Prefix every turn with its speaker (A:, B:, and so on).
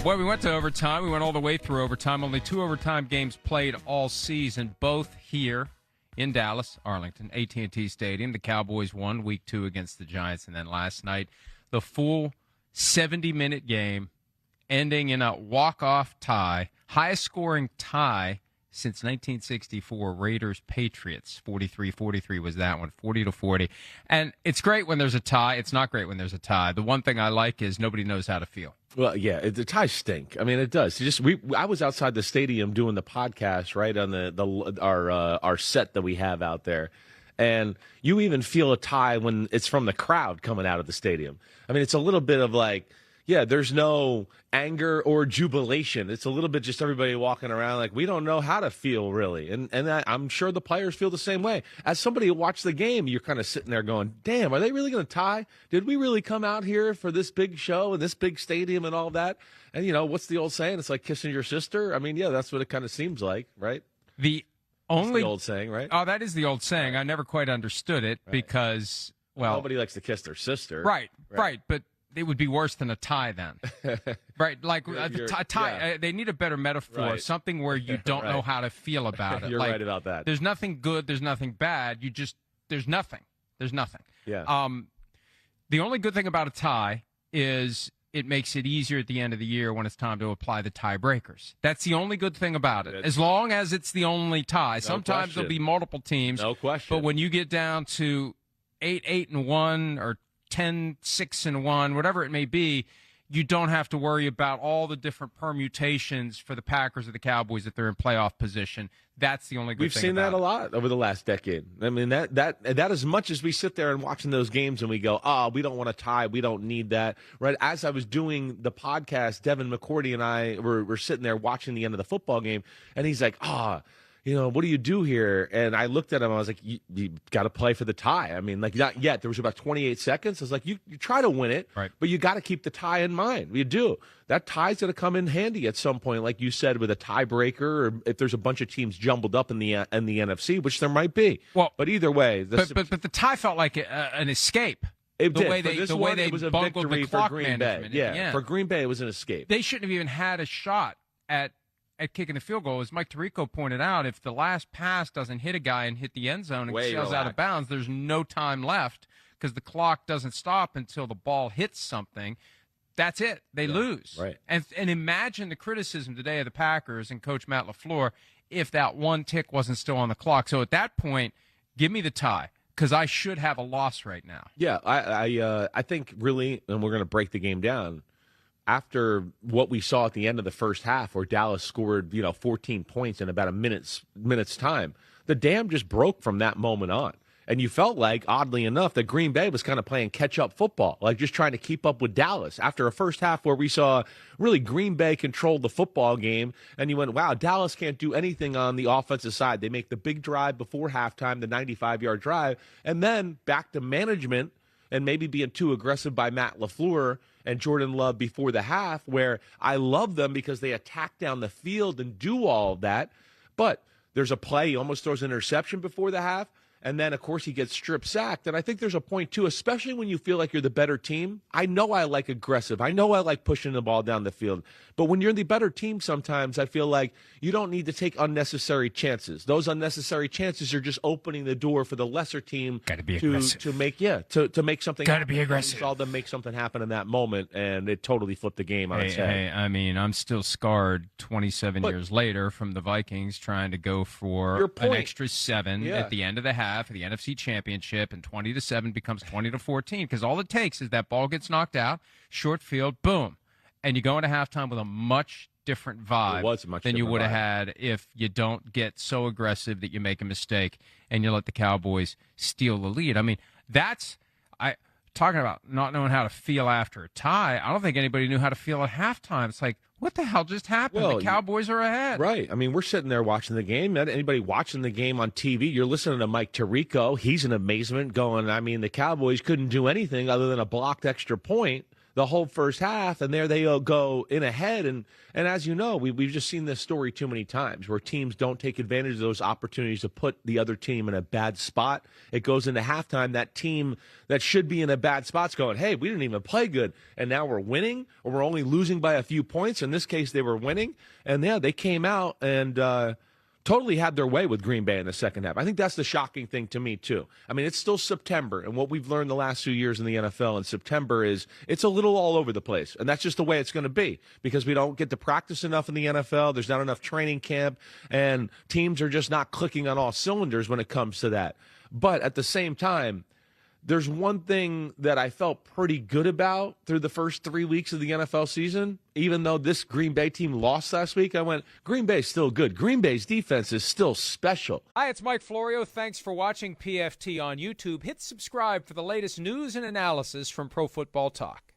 A: Well, we went to overtime. We went all the way through overtime. Only 2 overtime games played all season, both here in Dallas, Arlington, AT&T Stadium. The Cowboys won Week 2 against the Giants, and then last night, the full 70-minute game ending in a walk-off tie, highest-scoring tie since 1964, Raiders-Patriots. 43-43 was that one, 40-40. And it's great when there's a tie. It's not great when there's a tie. The one thing I like is nobody knows how to feel.
B: Well, yeah, the ties stink. I mean, it does. I was outside the stadium doing the podcast, right, on our set that we have out there, and you even feel a tie when it's from the crowd coming out of the stadium. I mean, it's a little bit of like, yeah, there's no anger or jubilation. It's a little bit just everybody walking around like we don't know how to feel really, and I'm sure the players feel the same way. As somebody who watched the game, you're kind of sitting there going, "Damn, are they really going to tie? Did we really come out here for this big show and this big stadium and all that?" And what's the old saying? It's like kissing your sister. I mean, yeah, that's what it kind of seems like, right? That's the old saying, right?
A: Oh, that is the old saying. I never quite understood it because, well,
B: nobody likes to kiss their sister.
A: Right. But it would be worse than a tie then. Right? Like a tie, yeah. They need a better metaphor, right. Something where you don't
B: right.
A: know how to feel about it.
B: You're
A: like,
B: right about that.
A: There's nothing good, there's nothing bad. There's nothing. There's nothing.
B: Yeah.
A: The only good thing about a tie is it makes it easier at the end of the year when it's time to apply the tiebreakers. That's the only good thing about it. As long as it's the only tie. Sometimes there'll be multiple teams.
B: No question.
A: But when you get down to 8-8-1 or 10-6-1, whatever it may be, you don't have to worry about all the different permutations for the Packers or the Cowboys if they're in playoff position. That's the only good thing.
B: We've seen that a lot over the last decade. I mean, that as much as we sit there and watching those games and we go, we don't want to tie, we don't need that. Right? As I was doing the podcast, Devin McCourty and I were sitting there watching the end of the football game, and he's like, what do you do here? And I looked at him. I was like, you got to play for the tie. I mean, like, not yet. There was about 28 seconds. I was like, you try to win it,
A: right.
B: But you got to keep the tie in mind. You do. That tie's going to come in handy at some point, like you said, with a tiebreaker, or if there's a bunch of teams jumbled up in the NFC, which there might be.
A: Well,
B: but either way,
A: but the tie felt like an escape.
B: It did.
A: Way they
B: it was a
A: bungled
B: victory
A: the clock
B: for Green Bay. Yeah, for Green Bay, it was an escape.
A: They shouldn't have even had a shot at kicking the field goal. As Mike Tirico pointed out, if the last pass doesn't hit a guy and hit the end zone and sails out of bounds, there's no time left because the clock doesn't stop until the ball hits something. That's it. They lose.
B: Right.
A: And imagine the criticism today of the Packers and Coach Matt LaFleur if that one tick wasn't still on the clock. So at that point, give me the tie because I should have a loss right now.
B: Yeah, I think really, and we're going to break the game down, after what we saw at the end of the first half where Dallas scored, 14 points in about a minute's time, the dam just broke from that moment on. And you felt like, oddly enough, that Green Bay was kind of playing catch-up football, like just trying to keep up with Dallas. After a first half where we saw really Green Bay control the football game, and you went, wow, Dallas can't do anything on the offensive side. They make the big drive before halftime, the 95-yard drive, and then back to management and maybe being too aggressive by Matt LaFleur and Jordan Love before the half, where I love them because they attack down the field and do all of that. But there's a play, he almost throws an interception before the half. And then, of course, he gets strip sacked. And I think there's a point, too, especially when you feel like you're the better team. I know I like aggressive. I know I like pushing the ball down the field. But when you're the better team sometimes, I feel like you don't need to take unnecessary chances. Those unnecessary chances are just opening the door for the lesser team
A: to make something
B: happen.
A: Be aggressive.
B: You saw them make something happen in that moment, and it totally flipped the game on its head.
A: Hey, I mean, I'm still scarred 27 years later from the Vikings trying to go for an extra 7 at the end of the half of the NFC Championship, and 20-7 becomes 20-14 because all it takes is that ball gets knocked out, short field, boom, and you go into halftime with a much different vibe than you would have had if you don't get so aggressive that you make a mistake and you let the Cowboys steal the lead. I mean, talking about not knowing how to feel after a tie. I don't think anybody knew how to feel at halftime. It's like, what the hell just happened?
B: Well,
A: the Cowboys are ahead.
B: Right. I mean, we're sitting there watching the game. Anybody watching the game on TV, you're listening to Mike Tirico. He's in amazement going, I mean, the Cowboys couldn't do anything other than a blocked extra point the whole first half, and there they go in ahead. And as you know, we've just seen this story too many times where teams don't take advantage of those opportunities to put the other team in a bad spot. It goes into halftime. That team that should be in a bad spot's going, hey, we didn't even play good, and now we're winning, or we're only losing by a few points. In this case, they were winning. And, yeah, they came out and totally had their way with Green Bay in the second half. I think that's the shocking thing to me, too. I mean, it's still September, and what we've learned the last few years in the NFL in September is it's a little all over the place, and that's just the way it's going to be because we don't get to practice enough in the NFL. There's not enough training camp, and teams are just not clicking on all cylinders when it comes to that. But at the same time, there's one thing that I felt pretty good about through the first 3 weeks of the NFL season. Even though this Green Bay team lost last week, I went, Green Bay's still good. Green Bay's defense is still special.
C: Hi, it's Mike Florio. Thanks for watching PFT on YouTube. Hit subscribe for the latest news and analysis from Pro Football Talk.